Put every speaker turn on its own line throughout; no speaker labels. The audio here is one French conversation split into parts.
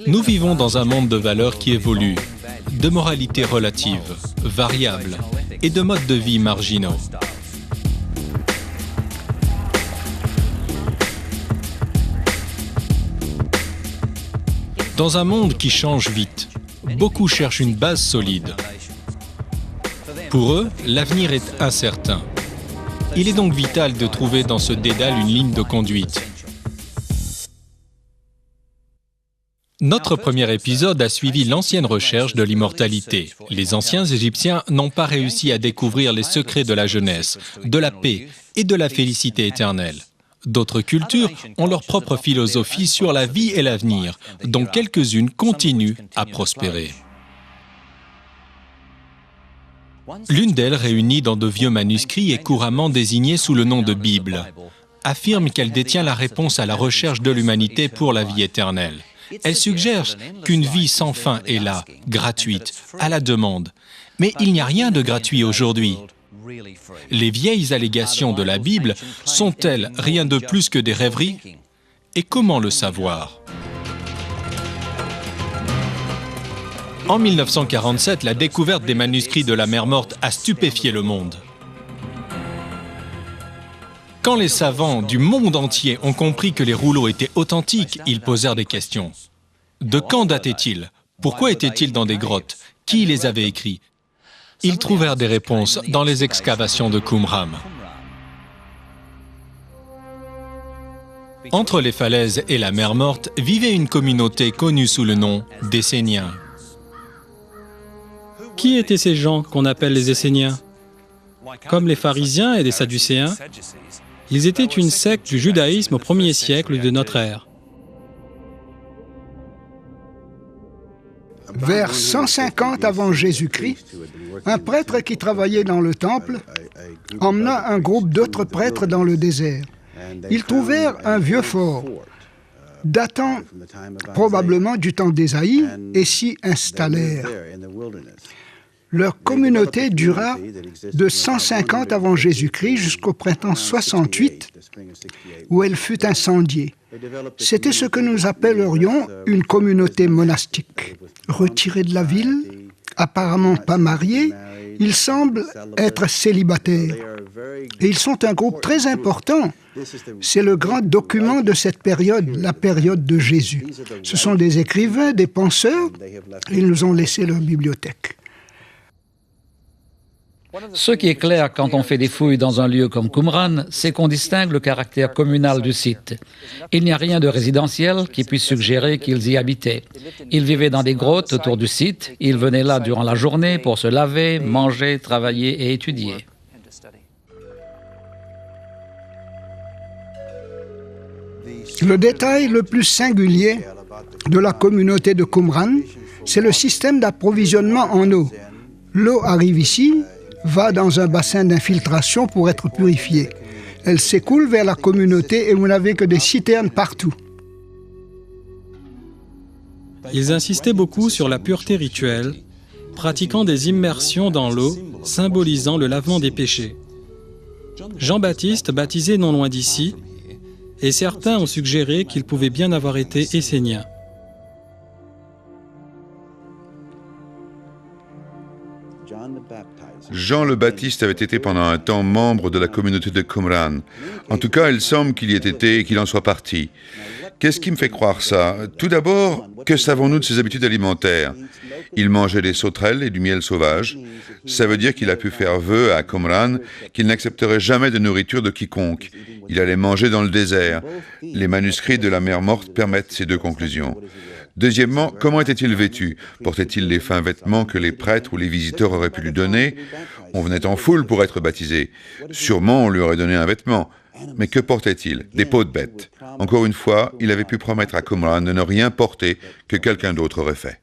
Nous vivons dans un monde de valeurs qui évolue, de moralité relative, variable et de modes de vie marginaux. Dans un monde qui change vite, beaucoup cherchent une base solide. Pour eux, l'avenir est incertain. Il est donc vital de trouver dans ce dédale une ligne de conduite. Notre premier épisode a suivi l'ancienne recherche de l'immortalité. Les anciens Égyptiens n'ont pas réussi à découvrir les secrets de la jeunesse, de la paix et de la félicité éternelle. D'autres cultures ont leur propre philosophie sur la vie et l'avenir, dont quelques-unes continuent à prospérer. L'une d'elles, réunie dans de vieux manuscrits et couramment désignée sous le nom de Bible, affirme qu'elle détient la réponse à la recherche de l'humanité pour la vie éternelle. Elle suggère qu'une vie sans fin est là, gratuite, à la demande. Mais il n'y a rien de gratuit aujourd'hui. Les vieilles allégations de la Bible sont-elles rien de plus que des rêveries? Et comment le savoir? En 1947, la découverte des manuscrits de la mer Morte a stupéfié le monde. Quand les savants du monde entier ont compris que les rouleaux étaient authentiques, ils posèrent des questions. De quand dataient-ils? Pourquoi étaient-ils dans des grottes? Qui les avait écrits? Ils trouvèrent des réponses dans les excavations de Qumran. Entre les falaises et la mer Morte vivait une communauté connue sous le nom d'Esséniens.
Qui étaient ces gens qu'on appelle les Esséniens? Comme les pharisiens et les sadducéens, ils étaient une secte du judaïsme au 1er siècle de notre ère.
Vers 150 avant Jésus-Christ, un prêtre qui travaillait dans le temple emmena un groupe d'autres prêtres dans le désert. Ils trouvèrent un vieux fort, datant probablement du temps d'Ésaïe, et s'y installèrent. Leur communauté dura de 150 avant Jésus-Christ jusqu'au printemps 68, où elle fut incendiée. C'était ce que nous appellerions une communauté monastique. Retirés de la ville, apparemment pas mariés, ils semblent être célibataires. Et ils sont un groupe très important. C'est le grand document de cette période, la période de Jésus. Ce sont des écrivains, des penseurs, ils nous ont laissé leur bibliothèque.
Ce qui est clair quand on fait des fouilles dans un lieu comme Qumran, c'est qu'on distingue le caractère communal du site. Il n'y a rien de résidentiel qui puisse suggérer qu'ils y habitaient. Ils vivaient dans des grottes autour du site, ils venaient là durant la journée pour se laver, manger, travailler et étudier.
Le détail le plus singulier de la communauté de Qumran, c'est le système d'approvisionnement en eau. L'eau arrive ici, va dans un bassin d'infiltration pour être purifiée. Elle s'écoule vers la communauté et vous n'avez que des citernes partout.
Ils insistaient beaucoup sur la pureté rituelle, pratiquant des immersions dans l'eau, symbolisant le lavement des péchés. Jean-Baptiste, baptisé non loin d'ici, et certains ont suggéré qu'il pouvait bien avoir été essénien.
Jean le Baptiste avait été pendant un temps membre de la communauté de Qumran. En tout cas, il semble qu'il y ait été et qu'il en soit parti. Qu'est-ce qui me fait croire ça? Tout d'abord, que savons-nous de ses habitudes alimentaires? Il mangeait des sauterelles et du miel sauvage. Ça veut dire qu'il a pu faire vœu à Qumran qu'il n'accepterait jamais de nourriture de quiconque. Il allait manger dans le désert. Les manuscrits de la mer Morte permettent ces deux conclusions. Deuxièmement, comment était-il vêtu? Portait-il les fins vêtements que les prêtres ou les visiteurs auraient pu lui donner? On venait en foule pour être baptisé. Sûrement, on lui aurait donné un vêtement. Mais que portait-il? Des peaux de bête. Encore une fois, il avait pu promettre à Qumran de ne rien porter que quelqu'un d'autre aurait fait.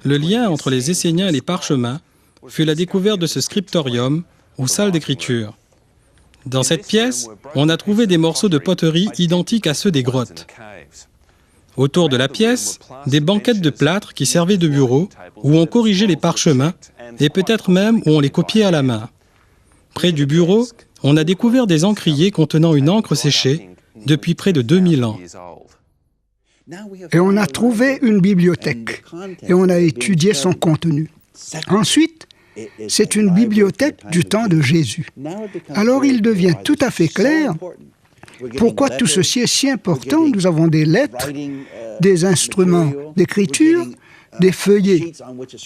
Le lien entre les Esséniens et les parchemins fut la découverte de ce scriptorium, ou salle d'écriture. Dans cette pièce, on a trouvé des morceaux de poterie identiques à ceux des grottes. Autour de la pièce, des banquettes de plâtre qui servaient de bureau, où on corrigeait les parchemins, et peut-être même où on les copiait à la main. Près du bureau, on a découvert des encriers contenant une encre séchée depuis près de 2000 ans.
Et on a trouvé une bibliothèque et on a étudié son contenu. Ensuite, c'est une bibliothèque du temps de Jésus. Alors il devient tout à fait clair pourquoi tout ceci est si important. Nous avons des lettres, des instruments d'écriture, des feuillets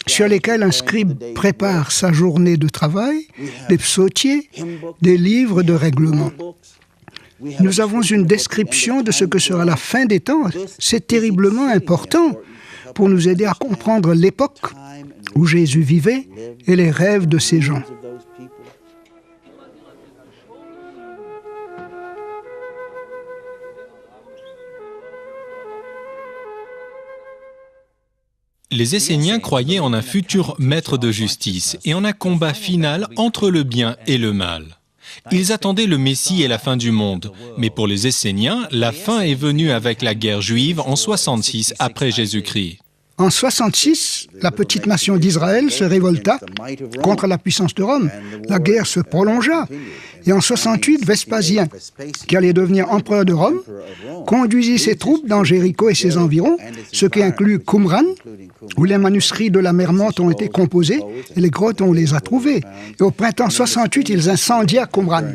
sur lesquels un scribe prépare sa journée de travail, des psautiers, des livres de règlement. Nous avons une description de ce que sera la fin des temps. C'est terriblement important pour nous aider à comprendre l'époque où Jésus vivait et les rêves de ces gens.
Les Esséniens croyaient en un futur maître de justice et en un combat final entre le bien et le mal. Ils attendaient le Messie et la fin du monde, mais pour les Esséniens, la fin est venue avec la guerre juive en 66 après Jésus-Christ.
En 66, la petite nation d'Israël se révolta contre la puissance de Rome. La guerre se prolongea. Et en 68, Vespasien, qui allait devenir empereur de Rome, conduisit ses troupes dans Jéricho et ses environs, ce qui inclut Qumran, où les manuscrits de la mer Morte ont été composés, et les grottes, on les a trouvées. Et au printemps 68, ils incendièrent Qumran.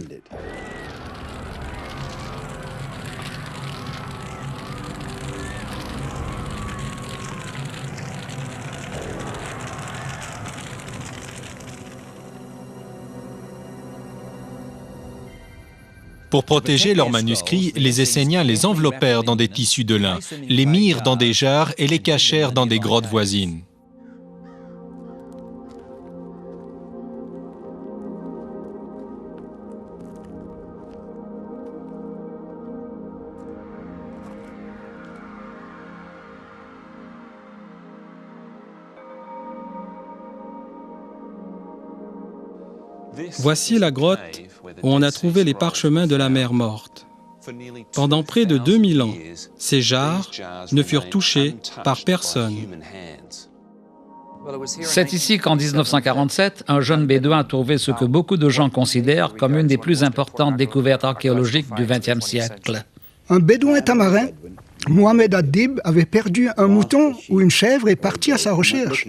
Pour protéger leurs manuscrits, les Esséniens les enveloppèrent dans des tissus de lin, les mirent dans des jarres et les cachèrent dans des grottes voisines.
Voici la grotte où on a trouvé les parchemins de la mer Morte. Pendant près de 2000 ans, ces jarres ne furent touchées par personne.
C'est ici qu'en 1947, un jeune bédouin a trouvé ce que beaucoup de gens considèrent comme une des plus importantes découvertes archéologiques du XXe siècle.
Un bédouin tamarin, Mohamed Ad-Dib, avait perdu un mouton ou une chèvre et partit à sa recherche.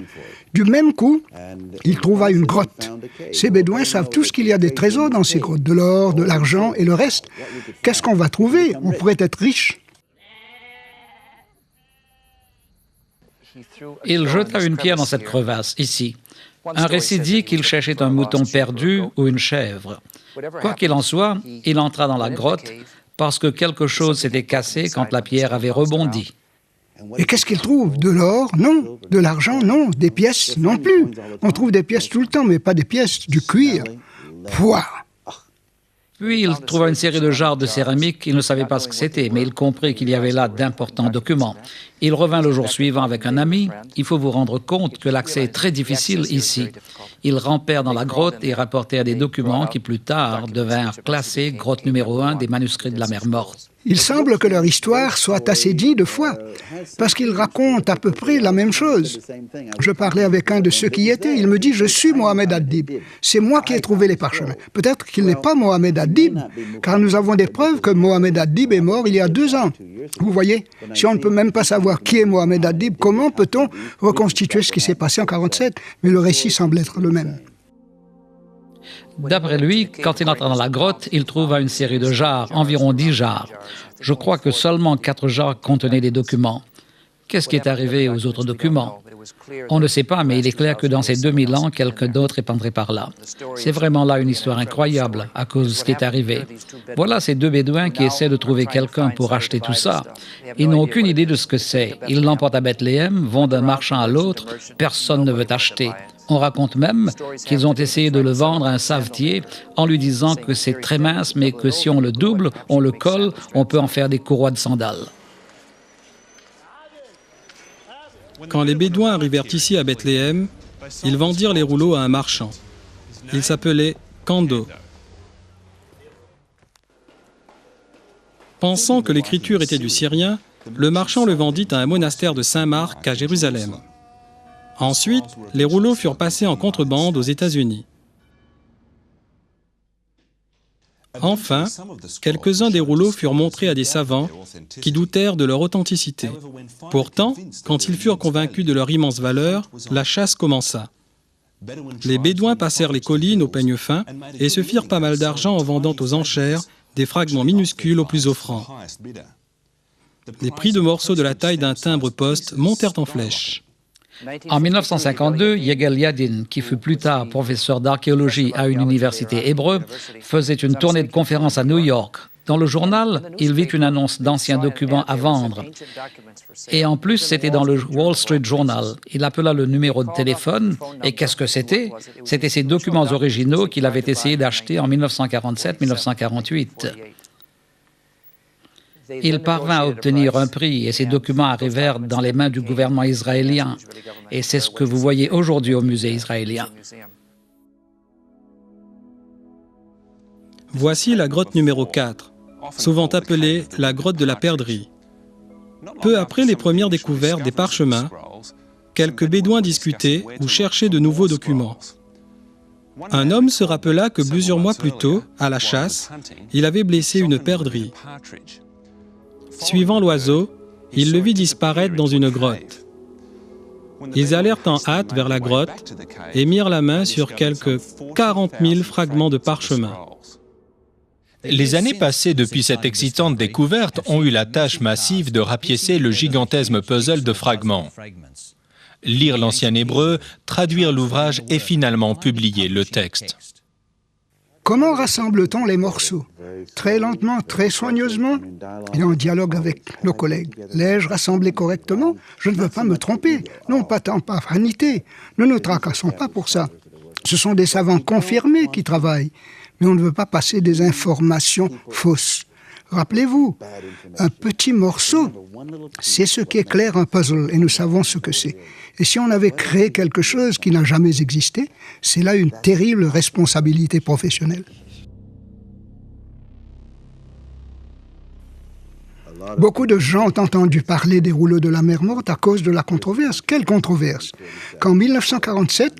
Du même coup, il trouva une grotte. Ces bédouins savent tous qu'il y a des trésors dans ces grottes, de l'or, de l'argent et le reste. Qu'est-ce qu'on va trouver? On pourrait être riche.
Il jeta une pierre dans cette crevasse, ici. Un récit dit qu'il cherchait un mouton perdu ou une chèvre. Quoi qu'il en soit, il entra dans la grotte parce que quelque chose s'était cassé quand la pierre avait rebondi.
Et qu'est-ce qu'il trouve? De l'or? Non. De l'argent? Non. Des pièces? Non plus. On trouve des pièces tout le temps, mais pas des pièces. Du cuir. Pouah!
Puis il trouva une série de jarres de céramique. Il ne savait pas ce que c'était, mais il comprit qu'il y avait là d'importants documents. Il revint le jour suivant avec un ami. Il faut vous rendre compte que l'accès est très difficile ici. Ils rampèrent dans la grotte et rapportèrent des documents qui plus tard devinrent classés grotte numéro 1 des manuscrits de la mer Morte.
Il semble que leur histoire soit assez digne de foi, parce qu'ils racontent à peu près la même chose. Je parlais avec un de ceux qui y étaient. Il me dit « Je suis Mohamed Ad-Dib. C'est moi qui ai trouvé les parchemins. » Peut-être qu'il n'est pas Mohamed Ad-Dib, car nous avons des preuves que Mohamed Ad-Dib est mort il y a 2 ans. Vous voyez, si on ne peut même pas savoir qui est Mohamed Ad-Dib, comment peut-on reconstituer ce qui s'est passé en 1947? Mais le récit semble être le même.
D'après lui, quand il entra dans la grotte, il trouva une série de jarres, environ 10 jarres. Je crois que seulement 4 jarres contenaient des documents. Qu'est-ce qui est arrivé aux autres documents? On ne sait pas, mais il est clair que dans ces 2000 ans, quelqu'un d'autre est pentré par là. C'est vraiment là une histoire incroyable à cause de ce qui est arrivé. Voilà ces 2 bédouins qui essaient de trouver quelqu'un pour acheter tout ça. Ils n'ont aucune idée de ce que c'est. Ils l'emportent à Bethléem, vont d'un marchand à l'autre, personne ne veut acheter. On raconte même qu'ils ont essayé de le vendre à un savetier en lui disant que c'est très mince, mais que si on le double, on le colle, on peut en faire des courroies de sandales.
Quand les Bédouins arrivèrent ici à Bethléem, ils vendirent les rouleaux à un marchand. Il s'appelait Kando. Pensant que l'écriture était du syrien, le marchand le vendit à un monastère de Saint-Marc à Jérusalem. Ensuite, les rouleaux furent passés en contrebande aux États-Unis. Enfin, quelques-uns des rouleaux furent montrés à des savants qui doutèrent de leur authenticité. Pourtant, quand ils furent convaincus de leur immense valeur, la chasse commença. Les Bédouins passèrent les collines au peigne fin et se firent pas mal d'argent en vendant aux enchères des fragments minuscules aux plus offrants. Les prix de morceaux de la taille d'un timbre-poste montèrent en flèche.
En 1952, Yigal Yadin, qui fut plus tard professeur d'archéologie à une université hébreu, faisait une tournée de conférences à New York. Dans le journal, il vit une annonce d'anciens documents à vendre. Et en plus, c'était dans le Wall Street Journal. Il appela le numéro de téléphone. Et qu'est-ce que c'était? C'était ces documents originaux qu'il avait essayé d'acheter en 1947-1948. Il parvint à obtenir un prix et ces documents arrivèrent dans les mains du gouvernement israélien. Et c'est ce que vous voyez aujourd'hui au musée israélien.
Voici la grotte numéro 4, souvent appelée la grotte de la perdrix. Peu après les premières découvertes des parchemins, quelques Bédouins discutaient ou cherchaient de nouveaux documents. Un homme se rappela que plusieurs mois plus tôt, à la chasse, il avait blessé une perdrix. Suivant l'oiseau, il le vit disparaître dans une grotte. Ils allèrent en hâte vers la grotte et mirent la main sur quelques 40 000 fragments de parchemin.
Les années passées depuis cette excitante découverte ont eu la tâche massive de rapiécer le gigantesque puzzle de fragments. Lire l'ancien hébreu, traduire l'ouvrage et finalement publier le texte.
Comment rassemble-t-on les morceaux? Très lentement, très soigneusement et en dialogue avec nos collègues. L'ai-je rassemblé correctement? Je ne veux pas me tromper. Non, pas tant par vanité. Ne nous tracassons pas pour ça. Ce sont des savants confirmés qui travaillent. Mais on ne veut pas passer des informations fausses. Rappelez-vous, un petit morceau, c'est ce qui éclaire un puzzle et nous savons ce que c'est. Et si on avait créé quelque chose qui n'a jamais existé, c'est là une terrible responsabilité professionnelle. Beaucoup de gens ont entendu parler des rouleaux de la mer Morte à cause de la controverse. Quelle controverse? Qu'en 1947,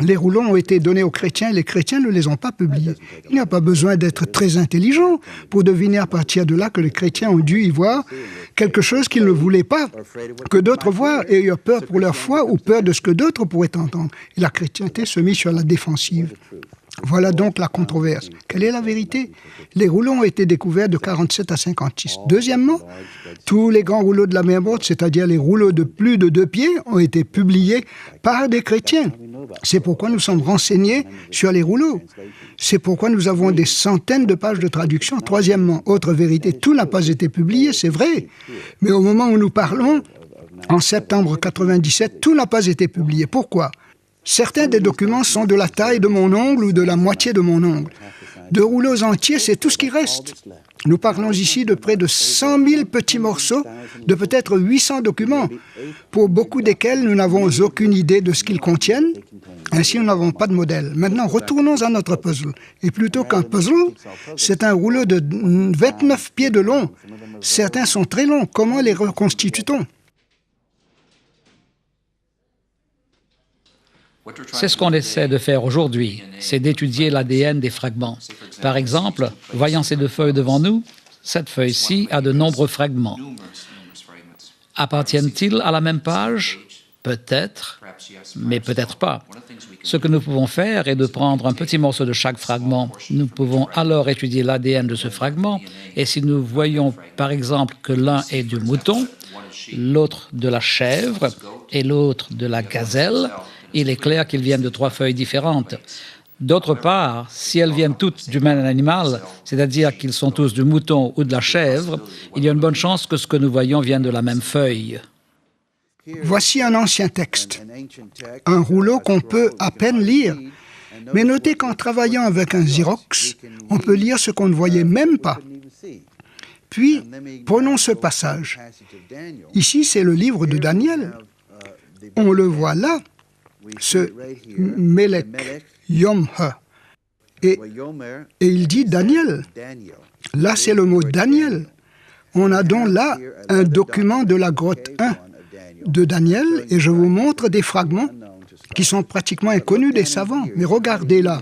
les rouleaux ont été donnés aux chrétiens et les chrétiens ne les ont pas publiés. Il n'y a pas besoin d'être très intelligent pour deviner à partir de là que les chrétiens ont dû y voir quelque chose qu'ils ne voulaient pas, que d'autres voient et aient peur pour leur foi ou peur de ce que d'autres pourraient entendre. Et la chrétienté se mit sur la défensive. Voilà donc la controverse. Quelle est la vérité? Les rouleaux ont été découverts de 47 à 56. Deuxièmement, tous les grands rouleaux de la mer Morte, c'est-à-dire les rouleaux de plus de 2 pieds, ont été publiés par des chrétiens. C'est pourquoi nous sommes renseignés sur les rouleaux. C'est pourquoi nous avons des centaines de pages de traduction. Troisièmement, autre vérité, tout n'a pas été publié, c'est vrai. Mais au moment où nous parlons, en septembre 97, tout n'a pas été publié. Pourquoi? Certains des documents sont de la taille de mon ongle ou de la moitié de mon ongle. De rouleaux entiers, c'est tout ce qui reste. Nous parlons ici de près de 100 000 petits morceaux, de peut-être 800 documents, pour beaucoup desquels nous n'avons aucune idée de ce qu'ils contiennent. Ainsi, nous n'avons pas de modèle. Maintenant, retournons à notre puzzle. Et plutôt qu'un puzzle, c'est un rouleau de 29 pieds de long. Certains sont très longs. Comment les reconstitue-t-on?
C'est ce qu'on essaie de faire aujourd'hui, c'est d'étudier l'ADN des fragments. Par exemple, voyant ces 2 feuilles devant nous, cette feuille-ci a de nombreux fragments. Appartiennent-ils à la même page? Peut-être, mais peut-être pas. Ce que nous pouvons faire est de prendre un petit morceau de chaque fragment. Nous pouvons alors étudier l'ADN de ce fragment, et si nous voyons par exemple que l'un est du mouton, l'autre de la chèvre et l'autre de la gazelle, il est clair qu'ils viennent de 3 feuilles différentes. D'autre part, si elles viennent toutes du même animal, c'est-à-dire qu'ils sont tous du mouton ou de la chèvre, il y a une bonne chance que ce que nous voyons vienne de la même feuille.
Voici un ancien texte, un rouleau qu'on peut à peine lire. Mais notez qu'en travaillant avec un Xerox, on peut lire ce qu'on ne voyait même pas. Puis, prenons ce passage. Ici, c'est le livre de Daniel. On le voit là. Ce Melech, Yom-He. Et il dit Daniel. Là, c'est le mot Daniel. On a donc là un document de la grotte 1 de Daniel, et je vous montre des fragments qui sont pratiquement inconnus des savants. Mais regardez là,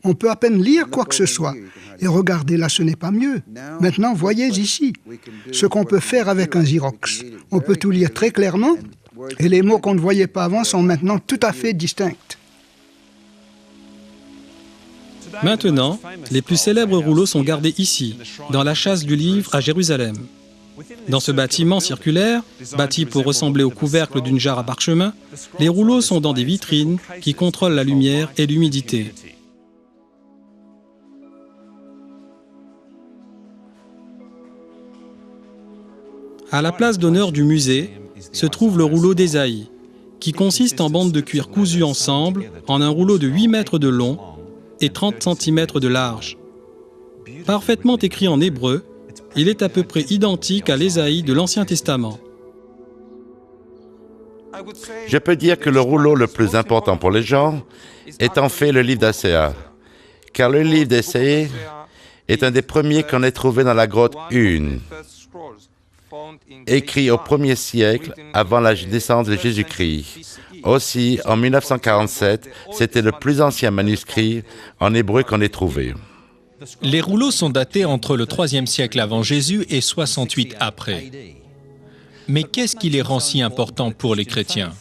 on peut à peine lire quoi que ce soit. Et regardez, là, ce n'est pas mieux. Maintenant, voyez ici ce qu'on peut faire avec un Xerox. On peut tout lire très clairement, et les mots qu'on ne voyait pas avant sont maintenant tout à fait distincts.
Maintenant, les plus célèbres rouleaux sont gardés ici, dans la châsse du livre à Jérusalem. Dans ce bâtiment circulaire, bâti pour ressembler au couvercle d'une jarre à parchemin, les rouleaux sont dans des vitrines qui contrôlent la lumière et l'humidité. À la place d'honneur du musée se trouve le rouleau d'Ésaïe, qui consiste en bandes de cuir cousues ensemble en un rouleau de 8 mètres de long et 30 cm de large. Parfaitement écrit en hébreu, il est à peu près identique à l'Ésaïe de l'Ancien Testament.
Je peux dire que le rouleau le plus important pour les gens est en fait le livre d'Ésaïe, car le livre d'Ésaïe est un des premiers qu'on ait trouvé dans la grotte 1, écrit au 1er siècle avant la naissance de Jésus-Christ. Aussi, en 1947, c'était le plus ancien manuscrit en hébreu qu'on ait trouvé.
Les rouleaux sont datés entre le 3e siècle avant Jésus et 68 après. Mais qu'est-ce qui les rend si importants pour les chrétiens?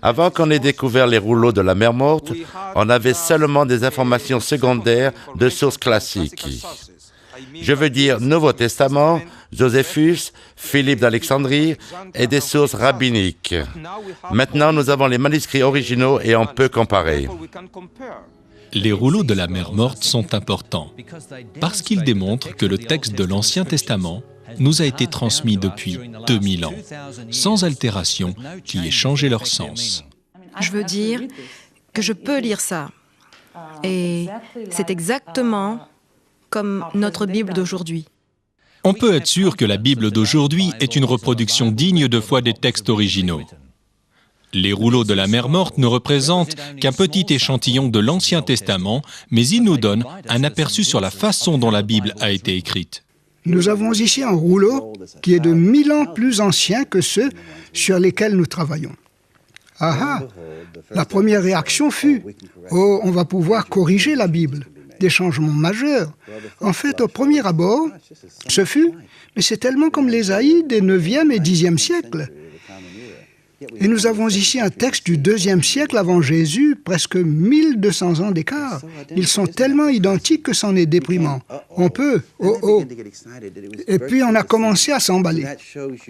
Avant qu'on ait découvert les rouleaux de la mer Morte, on avait seulement des informations secondaires de sources classiques. Je veux dire Nouveau Testament, Joséphus, Philippe d'Alexandrie et des sources rabbiniques. Maintenant, nous avons les manuscrits originaux et on peut comparer.
Les rouleaux de la mer Morte sont importants parce qu'ils démontrent que le texte de l'Ancien Testament nous a été transmis depuis 2000 ans, sans altération qui ait changé leur sens.
Je veux dire que je peux lire ça. Et c'est exactement comme notre Bible d'aujourd'hui.
On peut être sûr que la Bible d'aujourd'hui est une reproduction digne de foi des textes originaux. Les rouleaux de la mer Morte ne représentent qu'un petit échantillon de l'Ancien Testament, mais ils nous donnent un aperçu sur la façon dont la Bible a été écrite.
Nous avons ici un rouleau qui est de 1000 ans plus ancien que ceux sur lesquels nous travaillons. Ah ah! La première réaction fut « Oh, on va pouvoir corriger la Bible ». Des changements majeurs. En fait, au premier abord, ce fut « Mais c'est tellement comme l'Ésaïe des 9e et 10e siècles ». Et nous avons ici un texte du 2e siècle avant Jésus, presque 1200 ans d'écart. Ils sont tellement identiques que c'en est déprimant. On peut, oh. Et puis on a commencé à s'emballer.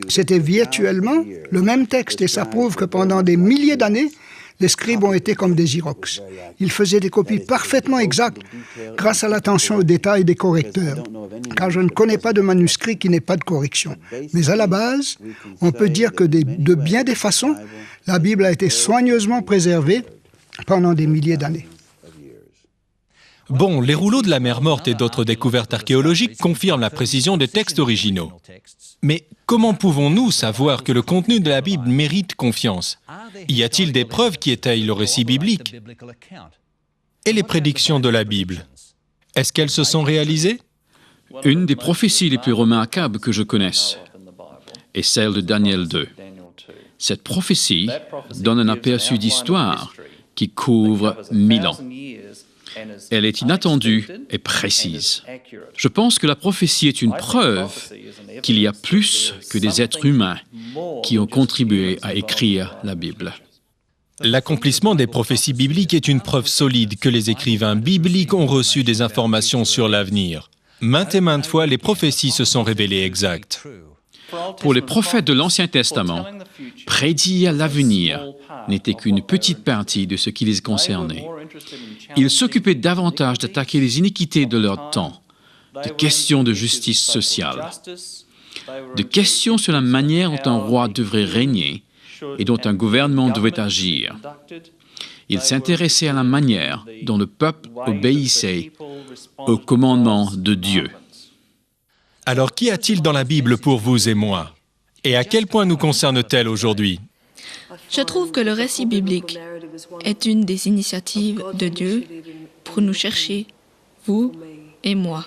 C'était virtuellement le même texte et ça prouve que pendant des milliers d'années, les scribes ont été comme des Xerox. Ils faisaient des copies parfaitement exactes grâce à l'attention aux détails des correcteurs. Car je ne connais pas de manuscrit qui n'ait pas de correction. Mais à la base, on peut dire que de bien des façons, la Bible a été soigneusement préservée pendant des milliers d'années.
Bon, les rouleaux de la mer Morte et d'autres découvertes archéologiques confirment la précision des textes originaux. Mais comment pouvons-nous savoir que le contenu de la Bible mérite confiance? Y a-t-il des preuves qui étayent le récit biblique? Et les prédictions de la Bible, est-ce qu'elles se sont réalisées?
Une des prophéties les plus remarquables que je connaisse est celle de Daniel 2. Cette prophétie donne un aperçu d'histoire qui couvre 1000 ans. Elle est inattendue et précise. Je pense que la prophétie est une preuve qu'il y a plus que des êtres humains qui ont contribué à écrire la Bible.
L'accomplissement des prophéties bibliques est une preuve solide que les écrivains bibliques ont reçu des informations sur l'avenir. Maintes et maintes fois, les prophéties se sont révélées exactes.
Pour les prophètes de l'Ancien Testament, prédire l'avenir n'était qu'une petite partie de ce qui les concernait. Ils s'occupaient davantage d'attaquer les iniquités de leur temps, de questions de justice sociale, de questions sur la manière dont un roi devrait régner et dont un gouvernement devait agir. Ils s'intéressaient à la manière dont le peuple obéissait aux commandements de Dieu.
Alors, qu'y a-t-il dans la Bible pour vous et moi? Et à quel point nous concerne-t-elle aujourd'hui?
Je trouve que le récit biblique est une des initiatives de Dieu pour nous chercher, vous et moi,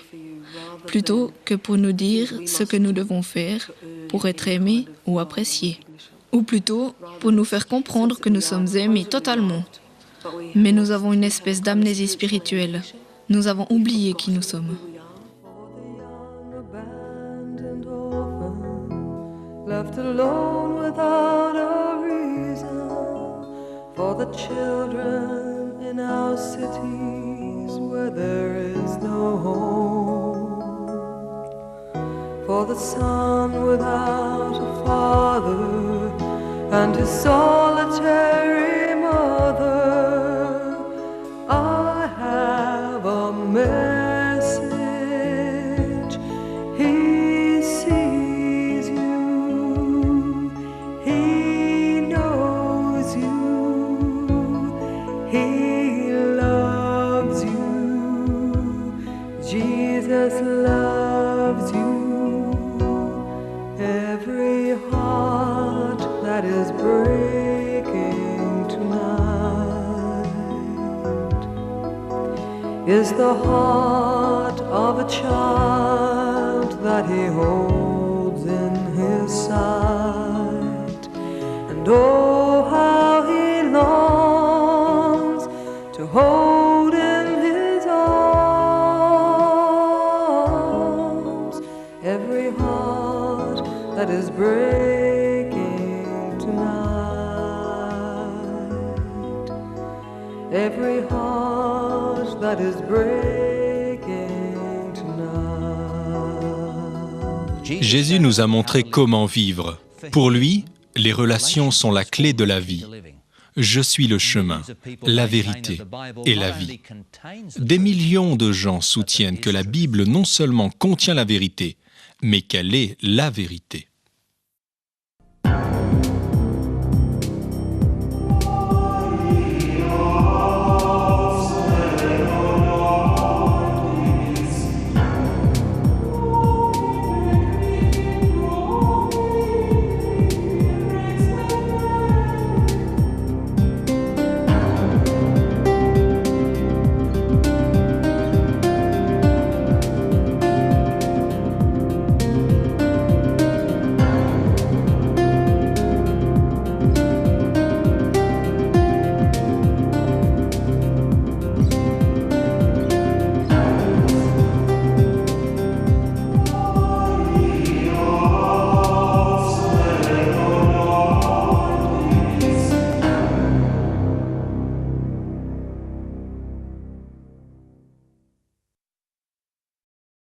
plutôt que pour nous dire ce que nous devons faire pour être aimés ou appréciés, ou plutôt pour nous faire comprendre que nous sommes aimés totalement. Mais nous avons une espèce d'amnésie spirituelle. Nous avons oublié qui nous sommes.
Left alone without a reason, for the children in our cities where there is no home, for the son without a father and his solitary mother. I have a message. He sees you, he knows you, he loves you. Jesus loves you. Every heart that is breaking tonight is the heart of a child that he holds in his sight. And oh, how he longs to hold in his arms every heart that is breaking tonight. Every heart that is breaking tonight.
Jésus nous a montré comment vivre. Pour lui, les relations sont la clé de la vie. Je suis le chemin, la vérité et la vie. Des millions de gens soutiennent que la Bible non seulement contient la vérité, mais qu'elle est la vérité.